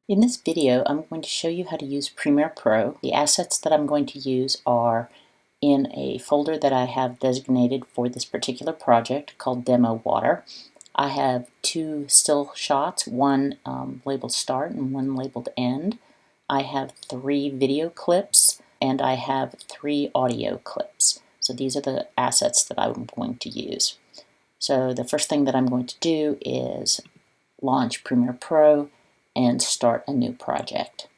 In this video, I'm going to show you how to use Premiere Pro. The assets that I'm going to use are in a folder that I have designated for this particular project called Demowater. I have two still shots, one labeled Start and one labeled End. I have 3 video clips and I have 3 audio clips. So these are the assets that I'm going to use. So the first thing that I'm going to do is launch Premiere Pro and start a new project.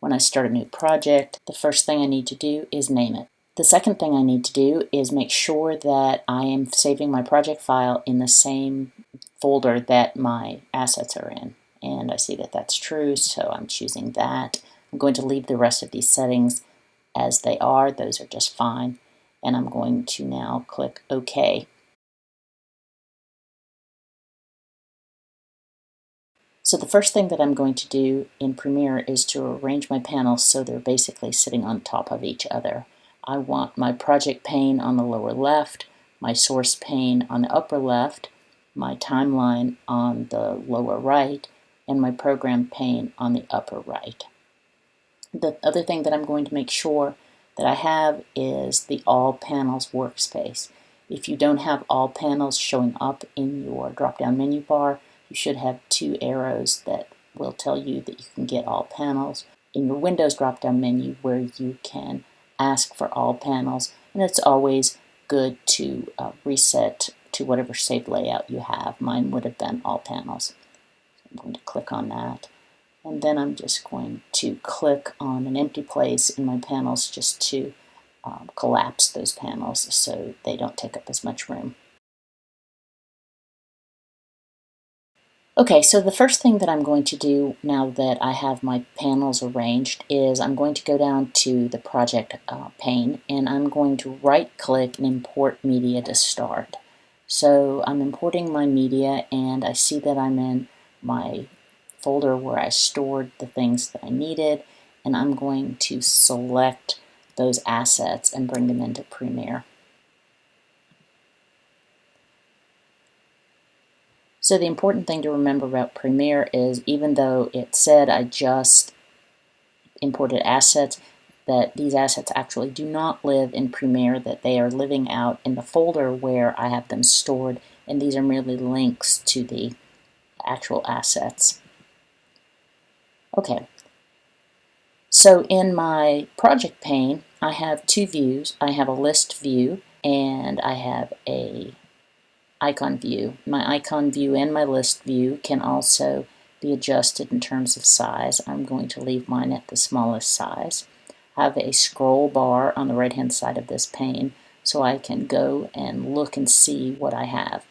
When I start a new project, the first thing I need to do is name it. The second thing I need to do is make sure that I am saving my project file in the same folder that my assets are in. And I see that that's true, so I'm choosing that. I'm going to leave the rest of these settings as they are. Those are just fine. And I'm going to now click OK. So the first thing that I'm going to do in Premiere is to arrange my panels so they're basically sitting on top of each other. I want my project pane on the lower left, my source pane on the upper left, my timeline on the lower right, and my program pane on the upper right. The other thing that I'm going to make sure that I have is the All Panels Workspace. If you don't have all panels showing up in your drop-down menu bar, you should have 2 arrows that will tell you that you can get all panels in your Windows drop-down menu where you can ask for all panels, and it's always good to reset to whatever saved layout you have. Mine would have been all panels. So I'm going to click on that, and then I'm just going to click on an empty place in my panels just to collapse those panels so they don't take up as much room. Okay, so the first thing that I'm going to do now that I have my panels arranged is I'm going to go down to the project pane and I'm going to right click and import media to start. So I'm importing my media and I see that I'm in my folder where I stored the things that I needed, and I'm going to select those assets and bring them into Premiere. So the important thing to remember about Premiere is even though it said I just imported assets, that these assets actually do not live in Premiere, that they are living out in the folder where I have them stored, and these are merely links to the actual assets. Okay, so in my project pane, I have 2 views. I have a list view and I have a icon view. My icon view and my list view can also be adjusted in terms of size. I'm going to leave mine at the smallest size. I have a scroll bar on the right hand side of this pane so I can go and look and see what I have.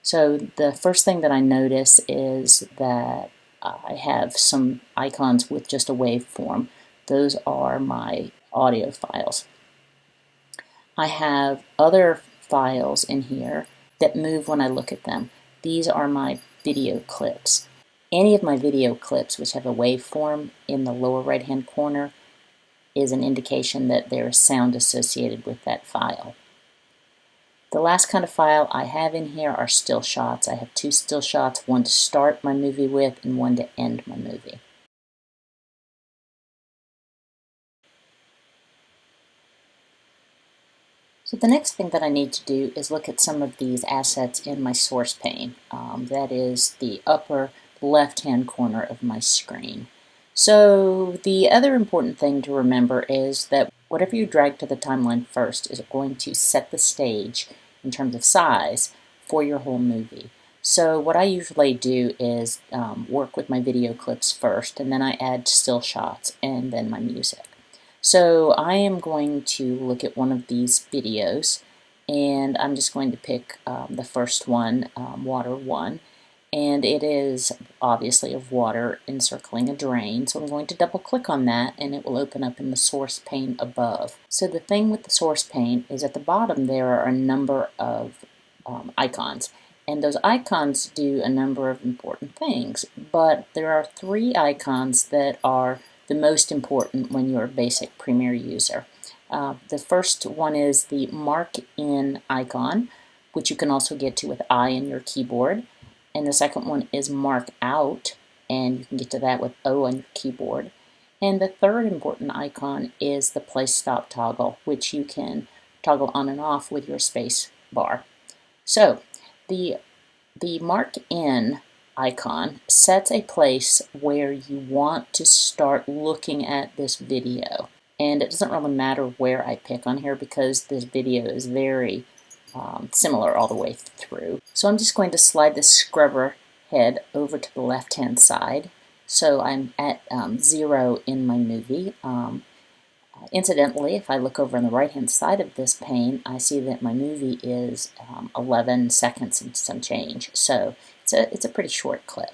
So the first thing that I notice is that I have some icons with just a waveform. Those are my audio files. I have other files in here that move when I look at them. These are my video clips. Any of my video clips which have a waveform in the lower right hand corner is an indication that there is sound associated with that file. The last kind of file I have in here are still shots. I have 2 still shots, one to start my movie with and one to end my movie. So the next thing that I need to do is look at some of these assets in my source pane. That is the upper left-hand corner of my screen. So the other important thing to remember is that whatever you drag to the timeline first is going to set the stage in terms of size for your whole movie. So what I usually do is work with my video clips first, and then I add still shots and then my music. So I am going to look at one of these videos, and I'm just going to pick the first one, Water 1, and it is obviously of water encircling a drain, so I'm going to double click on that and it will open up in the source pane above. So the thing with the source pane is at the bottom there are a number of icons, and those icons do a number of important things, but there are 3 icons that are the most important when you're a basic Premiere user. The first one is the Mark In icon, which you can also get to with I in your keyboard. And the second one is Mark Out, and you can get to that with O on your keyboard. And the third important icon is the place stop toggle, which you can toggle on and off with your space bar. So the mark in icon sets a place where you want to start looking at this video. And it doesn't really matter where I pick on here because this video is very similar all the way through. So I'm just going to slide the scrubber head over to the left hand side. So I'm at 0 in my movie. Incidentally, if I look over on the right hand side of this pane, I see that my movie is 11 seconds and some change. So it's a pretty short clip.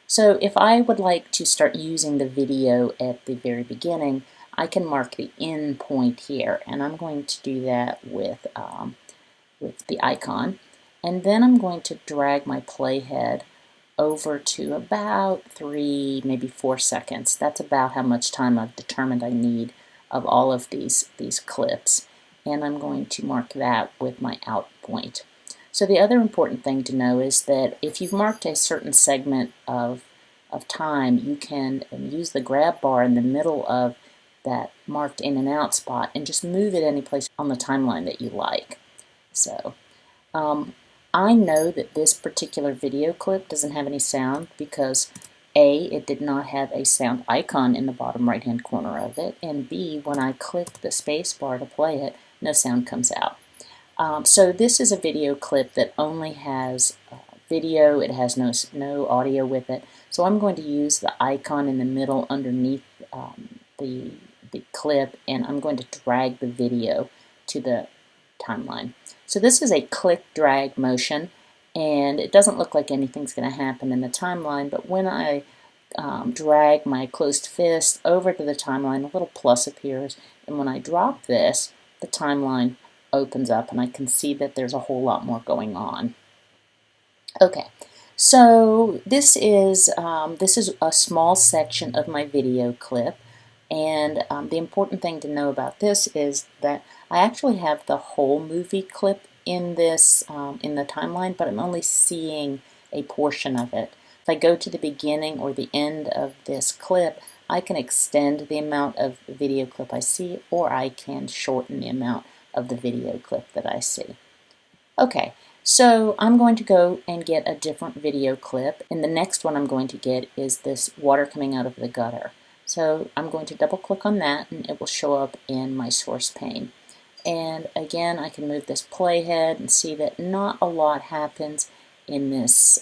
So if I would like to start using the video at the very beginning, I can mark the end point here, and I'm going to do that with the icon. And then I'm going to drag my playhead over to about 3, maybe 4 seconds. That's about how much time I've determined I need of all of these clips. And I'm going to mark that with my out point. So the other important thing to know is that if you've marked a certain segment of time, you can use the grab bar in the middle of that marked in and out spot and just move it any place on the timeline that you like. So I know that this particular video clip doesn't have any sound because A, it did not have a sound icon in the bottom right hand corner of it, and B, when I click the space bar to play it, no sound comes out. So this is a video clip that only has video, it has no audio with it, so I'm going to use the icon in the middle underneath the clip, and I'm going to drag the video to the timeline. So this is a click drag motion, and it doesn't look like anything's going to happen in the timeline, but when I drag my closed fist over to the timeline, a little plus appears, and when I drop this, the timeline opens up and I can see that there's a whole lot more going on. Okay, so this is a small section of my video clip, and the important thing to know about this is that I actually have the whole movie clip in this in the timeline, but I'm only seeing a portion of it. If I go to the beginning or the end of this clip, I can extend the amount of video clip I see, or I can shorten the amount of the video clip that I see. Okay, so I'm going to go and get a different video clip, and the next one I'm going to get is this water coming out of the gutter. So I'm going to double click on that and it will show up in my source pane. And again, I can move this playhead and see that not a lot happens in this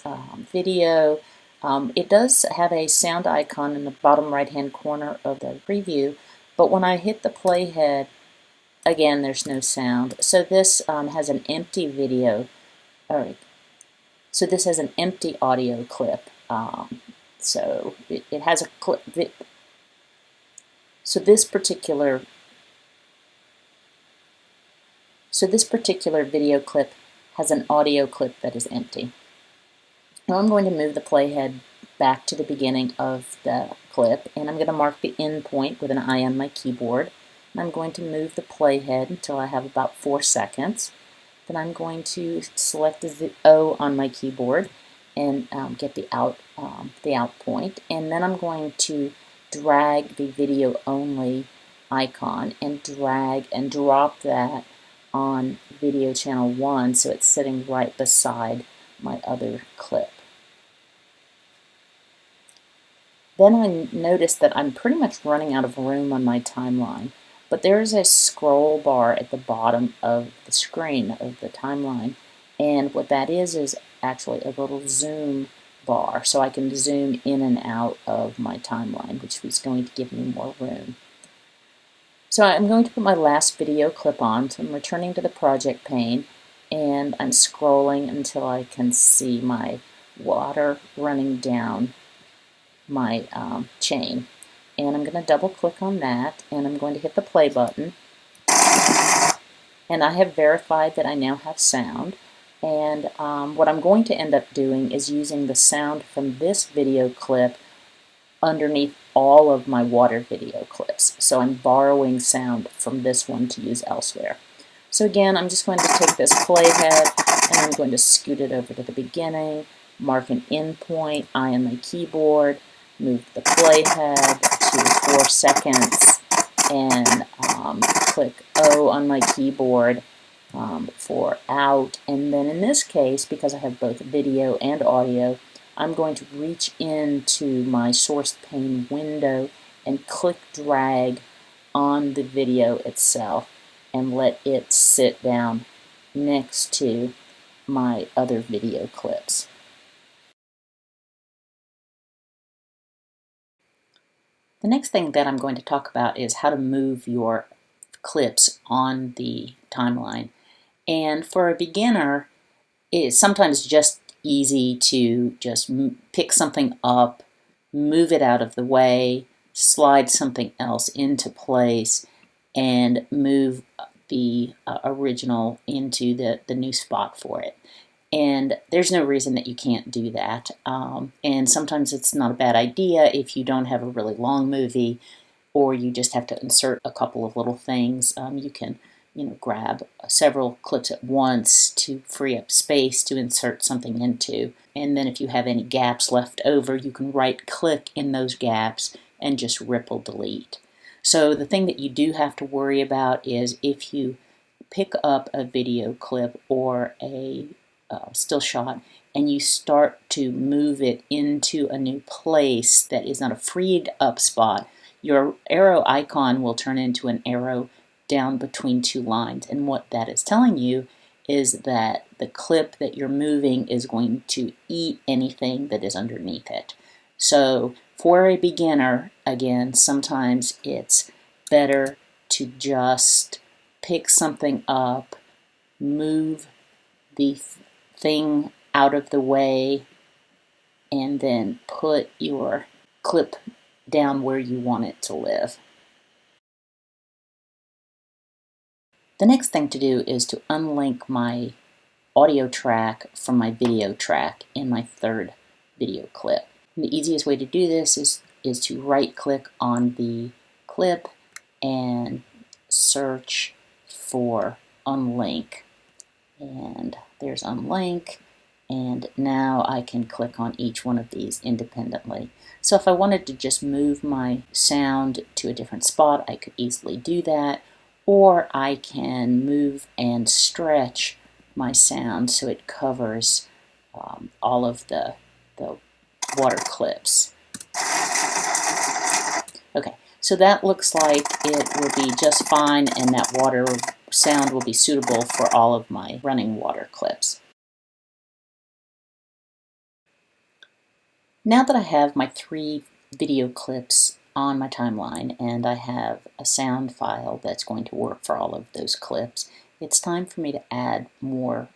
video. It does have a sound icon in the bottom right hand corner of the preview, but when I hit the playhead, again, there's no sound. So this has an empty video. So this has an empty audio clip. So it has a clip. So this particular video clip has an audio clip that is empty. Now I'm going to move the playhead back to the beginning of the clip, and I'm going to mark the end point with an I on my keyboard. And I'm going to move the playhead until I have about 4 seconds. Then I'm going to select the O on my keyboard and get the out point, and then I'm going to drag the video only icon and drag and drop that on video channel 1 so it's sitting right beside my other clip. Then I notice that I'm pretty much running out of room on my timeline, but there's a scroll bar at the bottom of the screen of the timeline, and what that is actually a little zoom bar, so I can zoom in and out of my timeline, which is going to give me more room. So I'm going to put my last video clip on, so I'm returning to the project pane, and I'm scrolling until I can see my water running down my chain. And I'm going to double click on that, and I'm going to hit the play button, and I have verified that I now have sound. And what I'm going to end up doing is using the sound from this video clip underneath all of my water video clips. So I'm borrowing sound from this one to use elsewhere. So again, I'm just going to take this playhead and I'm going to scoot it over to the beginning, mark an end point, I on my keyboard, move the playhead to 4 seconds and click O on my keyboard for out. And then in this case, because I have both video and audio, I'm going to reach into my source pane window and click drag on the video itself and let it sit down next to my other video clips. The next thing that I'm going to talk about is how to move your clips on the timeline. And for a beginner, it's sometimes just easy to just pick something up, move it out of the way, slide something else into place, and move the original into the new spot for it. And there's no reason that you can't do that. And sometimes it's not a bad idea if you don't have a really long movie or you just have to insert a couple of little things. You can grab several clips at once to free up space to insert something into. And then if you have any gaps left over, you can right-click in those gaps and just ripple delete. So the thing that you do have to worry about is if you pick up a video clip or a still shot and you start to move it into a new place that is not a freed up spot, your arrow icon will turn into an arrow down between two lines. And what that is telling you is that the clip that you're moving is going to eat anything that is underneath it. So for a beginner, again, sometimes it's better to just pick something up, move the thing out of the way, and then put your clip down where you want it to live. The next thing to do is to unlink my audio track from my video track in my third video clip. And the easiest way to do this is to right-click on the clip and search for unlink. And there's unlink, and now I can click on each one of these independently. So if I wanted to just move my sound to a different spot, I could easily do that, or I can move and stretch my sound so it covers all of the water clips. Okay, so that looks like it will be just fine, and that water sound will be suitable for all of my running water clips. Now that I have my 3 video clips on my timeline and I have a sound file that's going to work for all of those clips, it's time for me to add more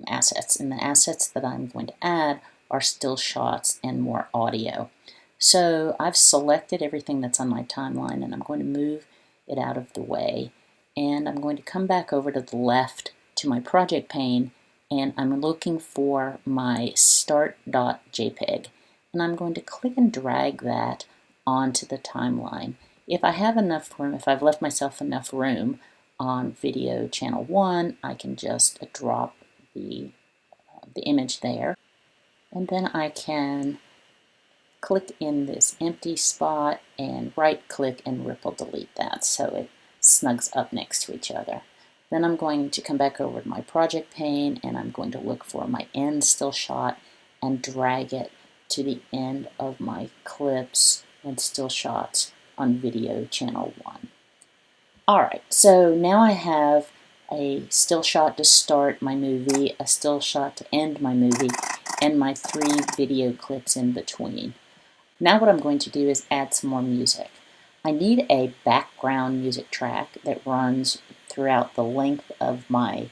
assets. And the assets that I'm going to add are still shots and more audio. So I've selected everything that's on my timeline and I'm going to move it out of the way. And I'm going to come back over to the left to my project pane, and I'm looking for my start.jpg. And I'm going to click and drag that onto the timeline. If I have enough room, if I've left myself enough room on video channel 1, I can just drop the image there. And then I can click in this empty spot and right-click and ripple delete that so it snugs up next to each other. Then I'm going to come back over to my project pane and I'm going to look for my end still shot and drag it to the end of my clips and still shots on video channel 1. Alright, so now I have a still shot to start my movie, a still shot to end my movie, and my 3 video clips in between. Now what I'm going to do is add some more music. I need a background music track that runs throughout the length of my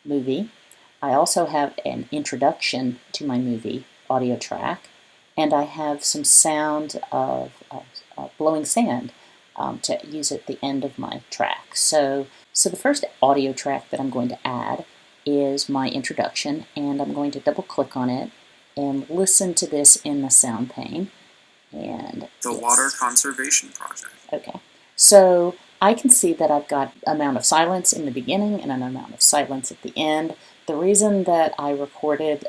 movie. I also have an introduction to my movie audio track, and I have some sound of blowing sand to use at the end of my track. So the first audio track that I'm going to add is my introduction, and I'm going to double click on it and listen to this in the sound pane. And the Water Conservation Project. Okay, so I can see that I've got an amount of silence in the beginning and an amount of silence at the end. The reason that I recorded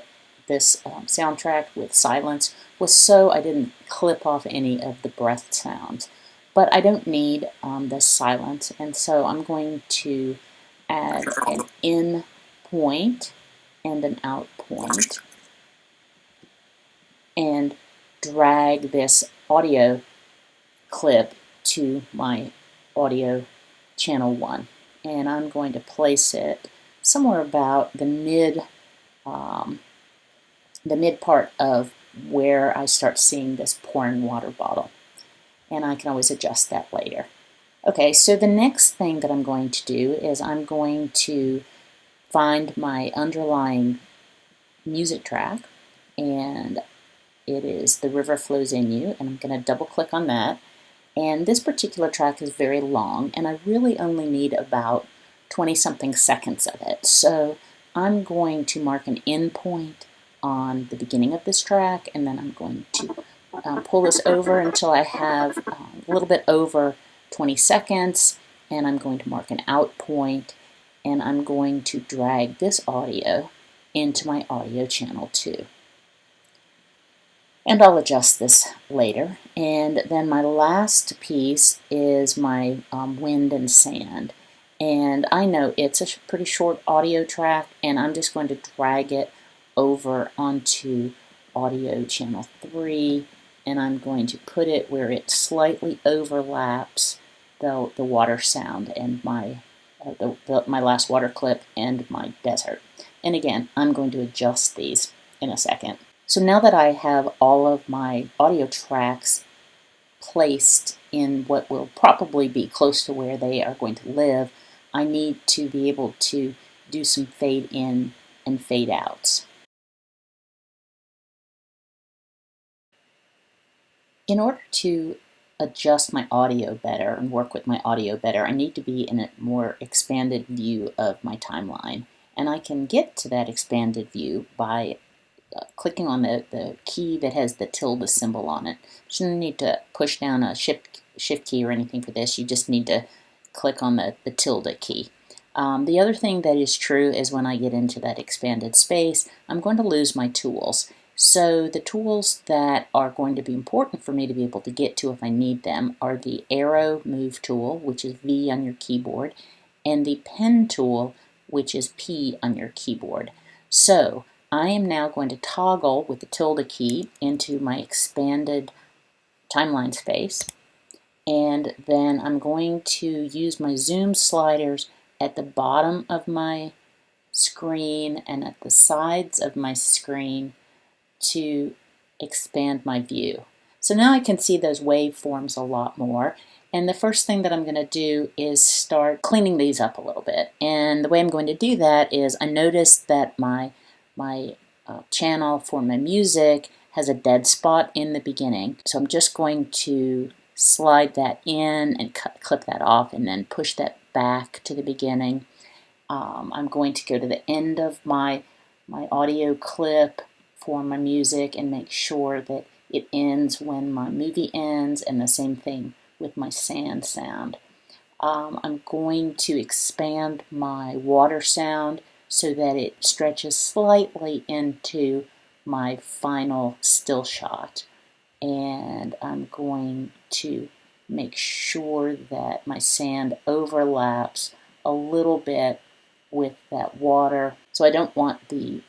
this soundtrack with silence was so I didn't clip off any of the breath sounds. But I don't need this silence, and so I'm going to add an in point and an out point and drag this audio clip to my audio channel 1. And I'm going to place it somewhere about the mid part of where I start seeing this pouring water bottle. And I can always adjust that later. Okay, so the next thing that I'm going to do is I'm going to find my underlying music track, and it is The River Flows in You, and I'm going to double click on that. And this particular track is very long, and I really only need about 20-something seconds of it. So I'm going to mark an end point on the beginning of this track, and then I'm going to pull this over until I have a little bit over 20 seconds, and I'm going to mark an out point, and I'm going to drag this audio into my audio channel 2. And I'll adjust this later. And then my last piece is my wind and sand. And I know it's a pretty short audio track, and I'm just going to drag it over onto audio channel 3, and I'm going to put it where it slightly overlaps the water sound and my last water clip and my desert. And again, I'm going to adjust these in a second. So now that I have all of my audio tracks placed in what will probably be close to where they are going to live, I need to be able to do some fade in and fade outs. In order to adjust my audio better and work with my audio better, I need to be in a more expanded view of my timeline. And I can get to that expanded view by clicking on the key that has the tilde symbol on it. You don't need to push down a shift key or anything for this. You just need to click on the tilde key. The other thing that is true is when I get into that expanded space, I'm going to lose my tools. So the tools that are going to be important for me to be able to get to if I need them are the arrow move tool, which is V on your keyboard, and the pen tool, which is P on your keyboard. So I am now going to toggle with the tilde key into my expanded timeline space, and then I'm going to use my zoom sliders at the bottom of my screen and at the sides of my screen to expand my view. So now I can see those waveforms a lot more. And the first thing that I'm going to do is start cleaning these up a little bit. And the way I'm going to do that is I noticed that my channel for my music has a dead spot in the beginning. So I'm just going to slide that in and clip that off and then push that back to the beginning. I'm going to go to the end of my audio clip for my music and make sure that it ends when my movie ends, and the same thing with my sand sound. I'm going to expand my water sound so that it stretches slightly into my final still shot. And I'm going to make sure that my sand overlaps a little bit with that water. So I don't want the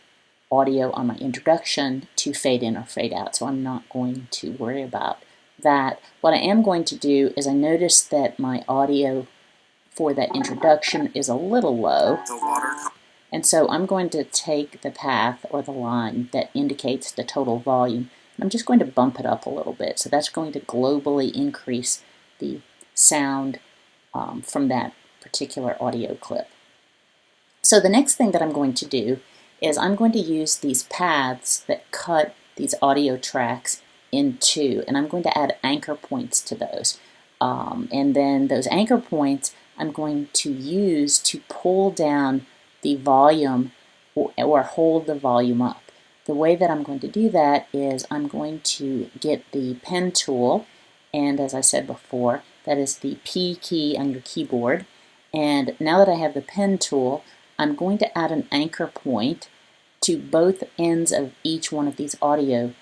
audio on my introduction to fade in or fade out, so I'm not going to worry about that. What I am going to do is I noticed that my audio for that introduction is a little low, and so I'm going to take the path or the line that indicates the total volume, and I'm just going to bump it up a little bit. So that's going to globally increase the sound from that particular audio clip. So the next thing that I'm going to do is I'm going to use these paths that cut these audio tracks in two, and I'm going to add anchor points to those. And then those anchor points I'm going to use to pull down the volume or hold the volume up. The way that I'm going to do that is I'm going to get the pen tool, and as I said before, that is the P key on your keyboard. And now that I have the pen tool, I'm going to add an anchor point to both ends of each one of these audio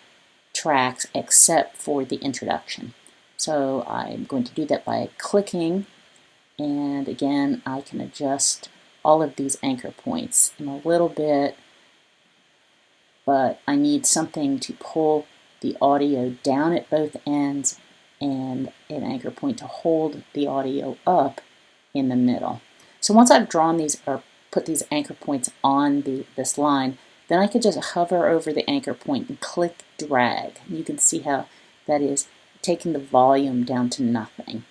tracks except for the introduction. So I'm going to do that by clicking, and again I can adjust all of these anchor points in a little bit, but I need something to pull the audio down at both ends and an anchor point to hold the audio up in the middle. So once I've drawn these or put these anchor points on this line, then I could just hover over the anchor point and click drag. You can see how that is taking the volume down to nothing.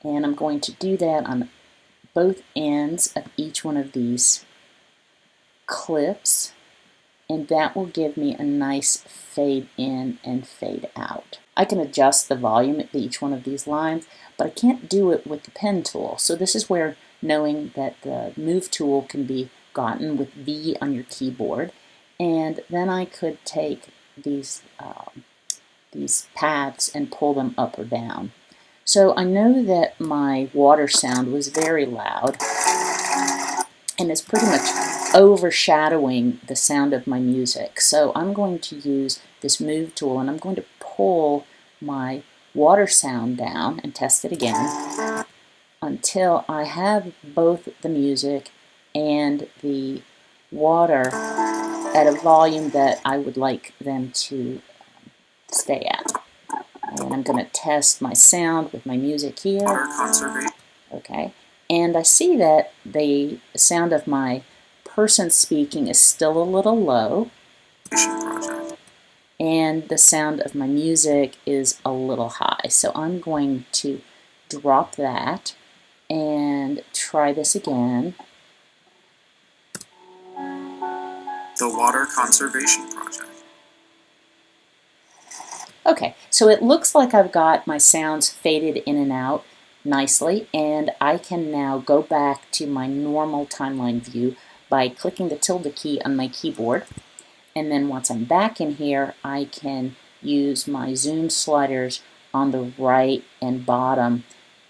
And I'm going to do that on both ends of each one of these clips, and that will give me a nice fade in and fade out. I can adjust the volume at each one of these lines, but I can't do it with the pen tool. So this is where knowing that the move tool can be gotten with V on your keyboard, and then I could take these paths and pull them up or down. So I know that my water sound was very loud, and it's pretty much overshadowing the sound of my music. So I'm going to use this move tool, and I'm going to pull my water sound down and test it again until I have both the music and the water at a volume that I would like them to stay at. And I'm going to test my sound with my music here. Water conservation. Okay. And I see that the sound of my person speaking is still a little low, Project. and the sound of my music is a little high. So I'm going to drop that and try this again. The Water Conservation Project. Okay, so it looks like I've got my sounds faded in and out nicely, and I can now go back to my normal timeline view by clicking the tilde key on my keyboard. And then once I'm back in here, I can use my zoom sliders on the right and bottom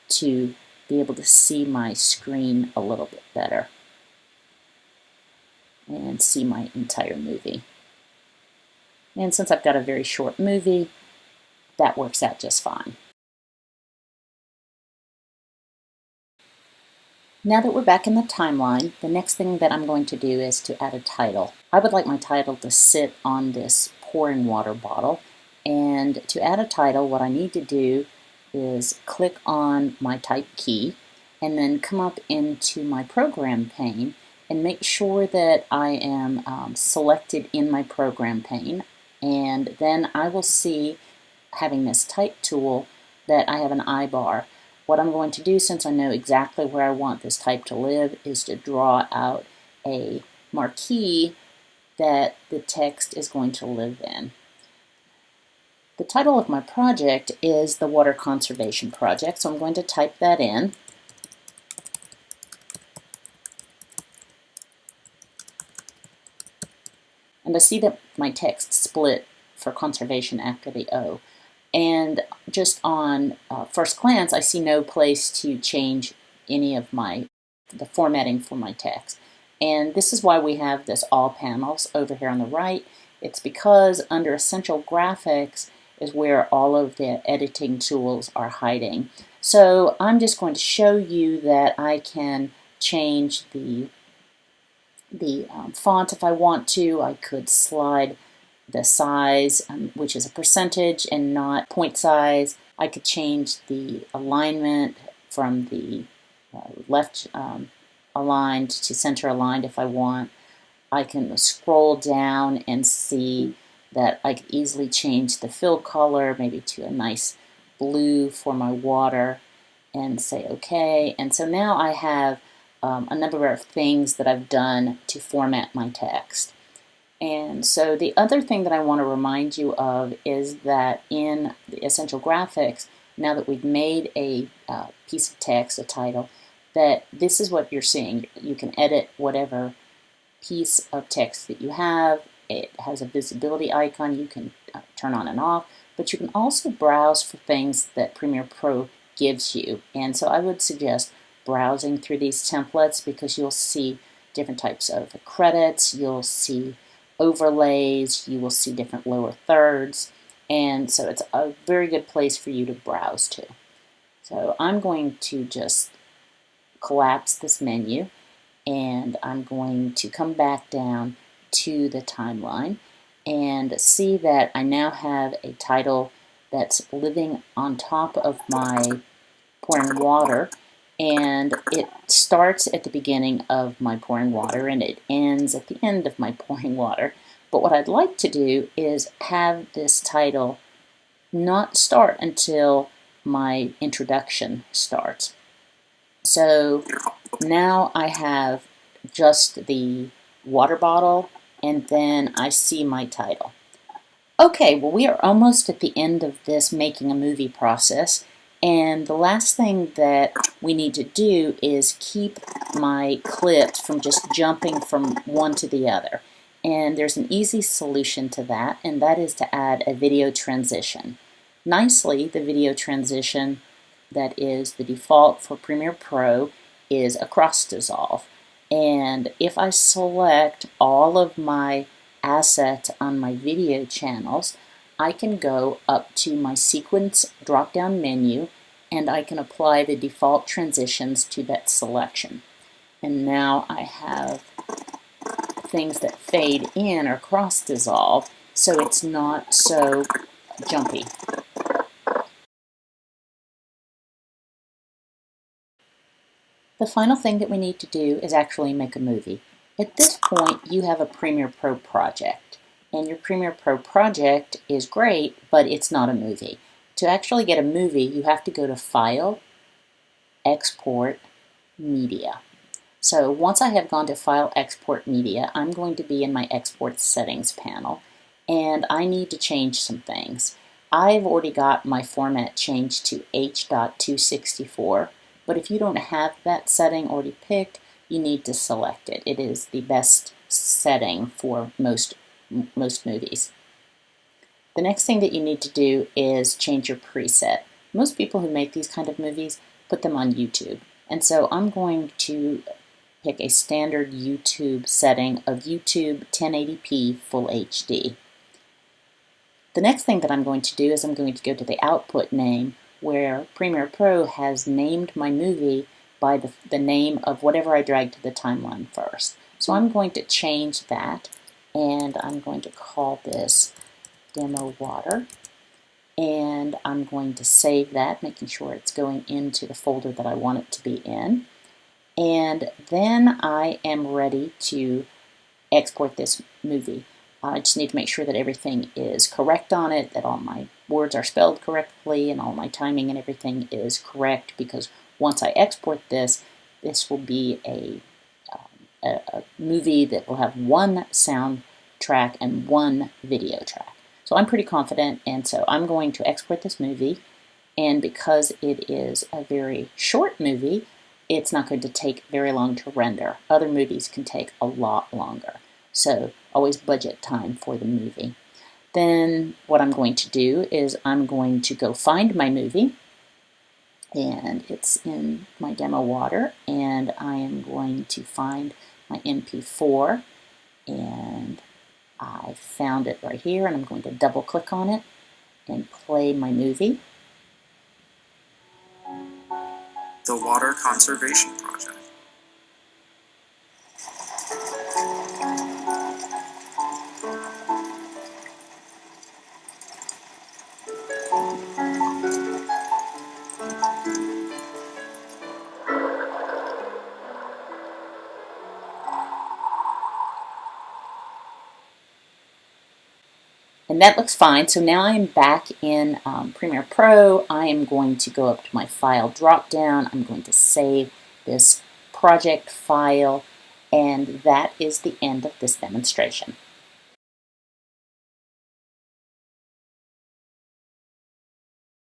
to be able to see my screen a little bit better and see my entire movie. And since I've got a very short movie, that works out just fine. Now that we're back in the timeline, the next thing that I'm going to do is to add a title. I would like my title to sit on this pouring water bottle, and to add a title, what I need to do is click on my type key and then come up into my program pane and make sure that I am selected in my program pane, and then I will see, having this type tool, that I have an I bar. What I'm going to do, since I know exactly where I want this type to live, is to draw out a marquee that the text is going to live in. The title of my project is the Water Conservation Project, so I'm going to type that in. And I see that my text split for conservation after the O. And just on first glance, I see no place to change any of the formatting for my text. And this is why we have this all panels over here on the right. It's because under Essential Graphics is where all of the editing tools are hiding. So I'm just going to show you that I can change the font if I want to. I could slide the size, which is a percentage and not point size. I could change the alignment from the left aligned to center aligned if I want. I can scroll down and see that I could easily change the fill color, maybe to a nice blue for my water, and say OK. And so now I have a number of things that I've done to format my text. And so the other thing that I want to remind you of is that in the Essential Graphics, now that we've made a piece of text, a title, that this is what you're seeing. You can edit whatever piece of text that you have. It has a visibility icon you can turn on and off, but you can also browse for things that Premiere Pro gives you. And so I would suggest browsing through these templates because you'll see different types of credits, you'll see overlays, you will see different lower thirds, and so it's a very good place for you to browse to. So I'm going to just collapse this menu, and I'm going to come back down to the timeline and see that I now have a title that's living on top of my pouring water, and it starts at the beginning of my pouring water and it ends at the end of my pouring water. But what I'd like to do is have this title not start until my introduction starts. So now I have just the water bottle, and then I see my title. Okay, well, we are almost at the end of this making a movie process, and the last thing that we need to do is keep my clips from just jumping from one to the other. And there's an easy solution to that, and that is to add a video transition. Nicely, the video transition that is the default for Premiere Pro is a cross dissolve. And if I select all of my assets on my video channels, I can go up to my sequence drop-down menu and I can apply the default transitions to that selection. And now I have things that fade in or cross dissolve, so it's not so jumpy. The final thing that we need to do is actually make a movie. At this point, you have a Premiere Pro project, and your Premiere Pro project is great, but it's not a movie. To actually get a movie, you have to go to File, Export, Media. So once I have gone to File, Export, Media, I'm going to be in my Export Settings panel, and I need to change some things. I've already got my format changed to H.264, but if you don't have that setting already picked, you need to select it. It is the best setting for most movies. The next thing that you need to do is change your preset. Most people who make these kind of movies put them on YouTube, and so I'm going to pick a standard YouTube setting of YouTube 1080p Full HD. The next thing that I'm going to do is I'm going to go to the output name, where Premiere Pro has named my movie by the name of whatever I drag to the timeline first. So I'm going to change that, and I'm going to call this Demowater, and I'm going to save that, making sure it's going into the folder that I want it to be in. And then I am ready to export this movie. I just need to make sure that everything is correct on it, that all my words are spelled correctly, and all my timing and everything is correct, because once I export this, this will be a movie that will have one sound track and one video track. So I'm pretty confident, and so I'm going to export this movie, and because it is a very short movie, it's not going to take very long to render. Other movies can take a lot longer. So always budget time for the movie. Then what I'm going to do is I'm going to go find my movie, and it's in my Demowater, and I am going to find my MP4, and I found it right here, and I'm going to double click on it and play my movie. The Water Conservation Project. And that looks fine. So now I am back in Premiere Pro. I am going to go up to my File drop-down. I'm going to save this project file, and that is the end of this demonstration.